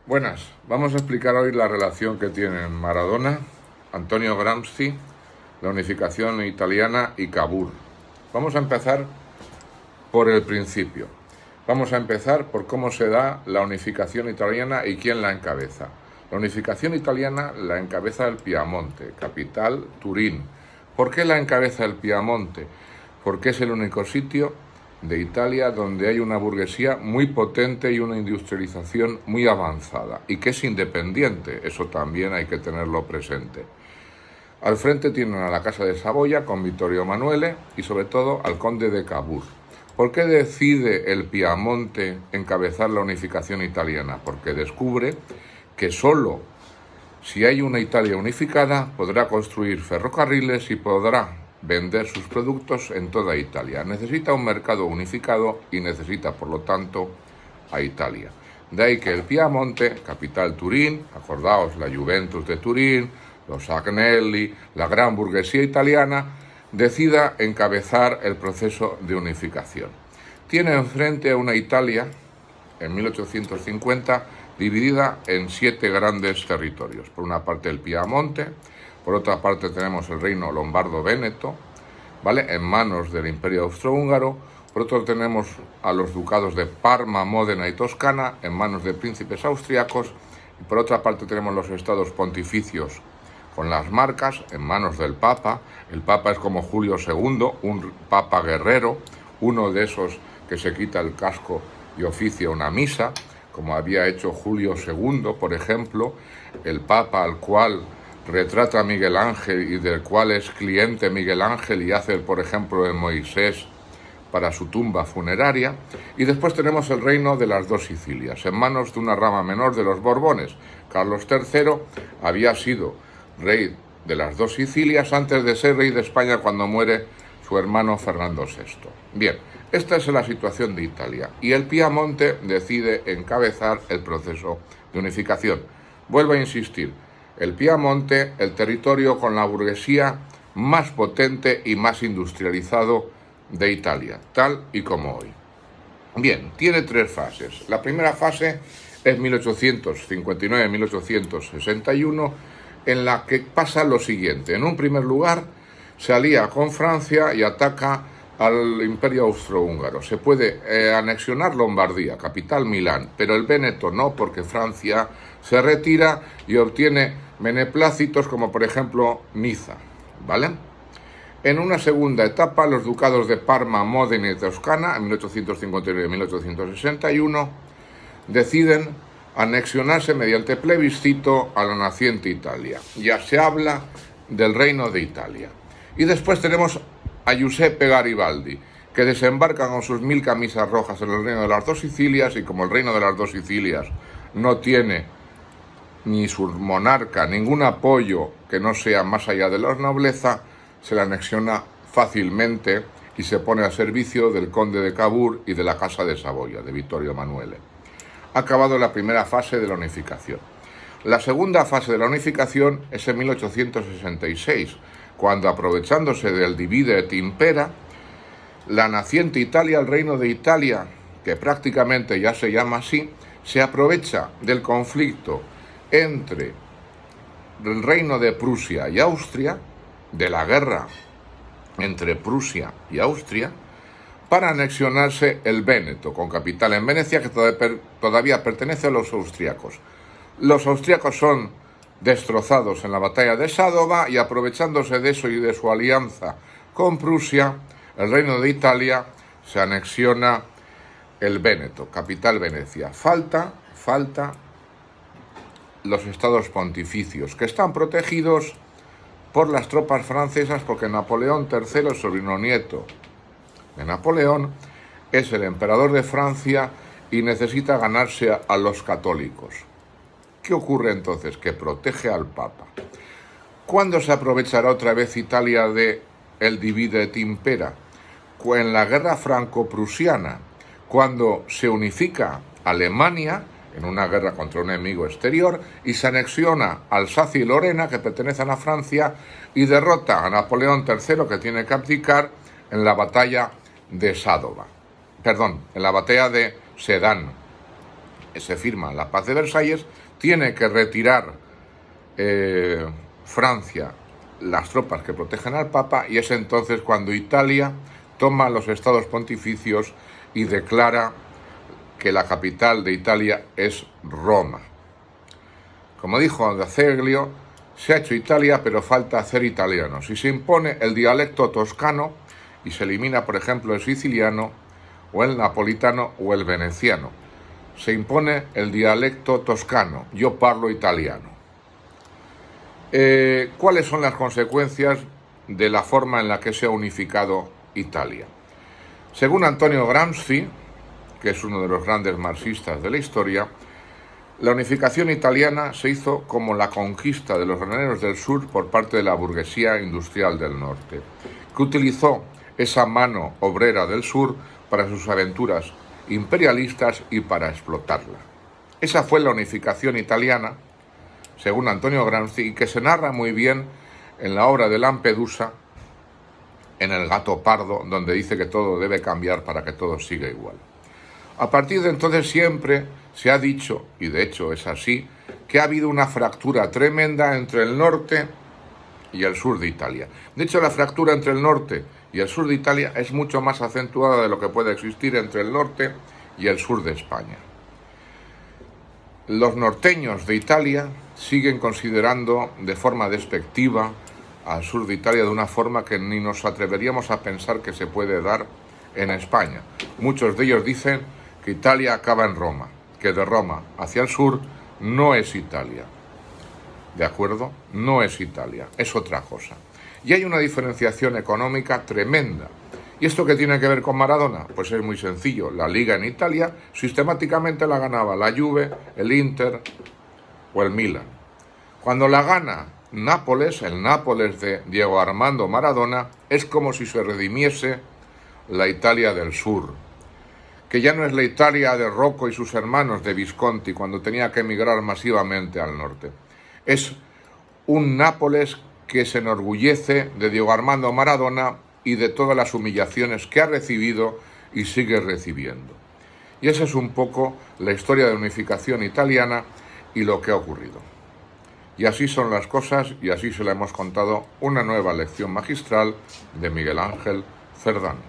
Buenas, vamos a explicar hoy la relación que tienen Maradona, Antonio Gramsci, la unificación italiana y Cavour. Vamos a empezar por el principio. Vamos a empezar por cómo se da la unificación italiana y quién la encabeza. La unificación italiana la encabeza el Piamonte, capital Turín. ¿Por qué la encabeza el Piamonte? Porque es el único sitio de Italia donde hay una burguesía muy potente y una industrialización muy avanzada y que es independiente, eso también hay que tenerlo presente. Al frente tienen a la Casa de Saboya con Vittorio Emanuele y sobre todo al conde de Cavour. ¿Por qué decide el Piamonte encabezar la unificación italiana? Porque descubre que solo si hay una Italia unificada podrá construir ferrocarriles y podrá vender sus productos en toda Italia. Necesita un mercado unificado y necesita, por lo tanto, a Italia. De ahí que el Piamonte, capital Turín, acordaos la Juventus de Turín, los Agnelli, la gran burguesía italiana, decida encabezar el proceso de unificación. Tiene enfrente a una Italia, en 1850, dividida en 7 grandes territorios. Por una parte el Piamonte, por otra parte tenemos el reino lombardo-véneto, ¿vale?, en manos del Imperio Austrohúngaro. Por otro tenemos a los ducados de Parma, Módena y Toscana, en manos de príncipes austriacos. Y por otra parte tenemos los estados pontificios con las marcas, en manos del Papa. El Papa es como Julio II, un Papa guerrero, uno de esos que se quita el casco y oficia una misa, como había hecho Julio II, por ejemplo, el Papa al cual retrata a Miguel Ángel y del cual es cliente Miguel Ángel y hace, por ejemplo, el Moisés para su tumba funeraria. Y después tenemos el reino de las dos Sicilias, en manos de una rama menor de los Borbones. Carlos III había sido rey de las dos Sicilias antes de ser rey de España cuando muere su hermano Fernando VI. Bien, esta es la situación de Italia y el Piamonte decide encabezar el proceso de unificación. Vuelvo a insistir, el Piamonte, el territorio con la burguesía más potente y más industrializado de Italia, tal y como hoy. Bien, tiene 3 fases. La primera fase es 1859-1861, en la que pasa lo siguiente. En un primer lugar, se alía con Francia y ataca al Imperio Austrohúngaro. Se puede anexionar Lombardía, capital Milán, pero el Véneto no, porque Francia se retira y obtiene beneplácitos como por ejemplo Niza, ¿vale? En una segunda etapa, los ducados de Parma, Módena y Toscana, en 1859 y 1861, deciden anexionarse mediante plebiscito a la naciente Italia. Ya se habla del Reino de Italia. Y después tenemos a Giuseppe Garibaldi, que desembarca con sus 1000 camisas rojas en el Reino de las dos Sicilias, y como el Reino de las dos Sicilias no tiene ni su monarca ningún apoyo que no sea más allá de la nobleza, se la anexiona fácilmente y se pone al servicio del conde de Cavour y de la Casa de Saboya, de Vittorio Emanuele. Ha acabado la primera fase de la unificación. La segunda fase de la unificación es en 1866, cuando, aprovechándose del divide et impera, la naciente Italia, el Reino de Italia, que prácticamente ya se llama así, se aprovecha del conflicto entre el Reino de Prusia y Austria, de la guerra entre Prusia y Austria, para anexionarse el Véneto, con capital en Venecia, que todavía pertenece a los austríacos. Los austríacos son destrozados en la batalla de Sádova y, aprovechándose de eso y de su alianza con Prusia, el Reino de Italia se anexiona el Véneto, capital Venecia. Falta los estados pontificios, que están protegidos por las tropas francesas, porque Napoleón III, el sobrino nieto de Napoleón, es el emperador de Francia y necesita ganarse a los católicos. ¿Qué ocurre entonces? Que protege al Papa. ¿Cuándo se aprovechará otra vez Italia de el divide et impera? En la guerra franco-prusiana, cuando se unifica Alemania en una guerra contra un enemigo exterior y se anexiona Alsacia y Lorena, que pertenecen a Francia, y derrota a Napoleón III, que tiene que abdicar, en la batalla de Sádova. En la batalla de Sedán. se firma la paz de Versalles, tiene que retirar Francia las tropas que protegen al Papa, y es entonces cuando Italia toma los estados pontificios y declara que la capital de Italia es Roma. Como dijo D'Azeglio, se ha hecho Italia, pero falta hacer italianos, y se impone el dialecto toscano y se elimina, por ejemplo, el siciliano o el napolitano o el veneciano. Se impone el dialecto toscano, yo parlo italiano. ¿Cuáles son las consecuencias de la forma en la que se ha unificado Italia? Según Antonio Gramsci, que es uno de los grandes marxistas de la historia, la unificación italiana se hizo como la conquista de los graneros del sur por parte de la burguesía industrial del norte, que utilizó esa mano obrera del sur para sus aventuras imperialistas y para explotarla. Esa fue la unificación italiana, según Antonio Gramsci, y que se narra muy bien en la obra de Lampedusa, en El gato pardo, donde dice que todo debe cambiar para que todo siga igual. A partir de entonces siempre se ha dicho, y de hecho es así, que ha habido una fractura tremenda entre el norte y el sur de Italia. De hecho, la fractura entre el norte y el sur de Italia es mucho más acentuada de lo que puede existir entre el norte y el sur de España. Los norteños de Italia siguen considerando de forma despectiva al sur de Italia de una forma que ni nos atreveríamos a pensar que se puede dar en España. Muchos de ellos dicen que Italia acaba en Roma, que de Roma hacia el sur no es Italia. ¿De acuerdo? No es Italia, es otra cosa. Y hay una diferenciación económica tremenda. ¿Y esto qué tiene que ver con Maradona? Pues es muy sencillo. La Liga en Italia sistemáticamente la ganaba la Juve, el Inter o el Milan. Cuando la gana Nápoles, el Nápoles de Diego Armando Maradona, es como si se redimiese la Italia del sur, que ya no es la Italia de Rocco y sus hermanos de Visconti cuando tenía que emigrar masivamente al norte. Es un Nápoles que se enorgullece de Diego Armando Maradona y de todas las humillaciones que ha recibido y sigue recibiendo. Y esa es un poco la historia de unificación italiana y lo que ha ocurrido. Y así son las cosas, y así se la hemos contado una nueva lección magistral de Miguel Ángel Cerdán.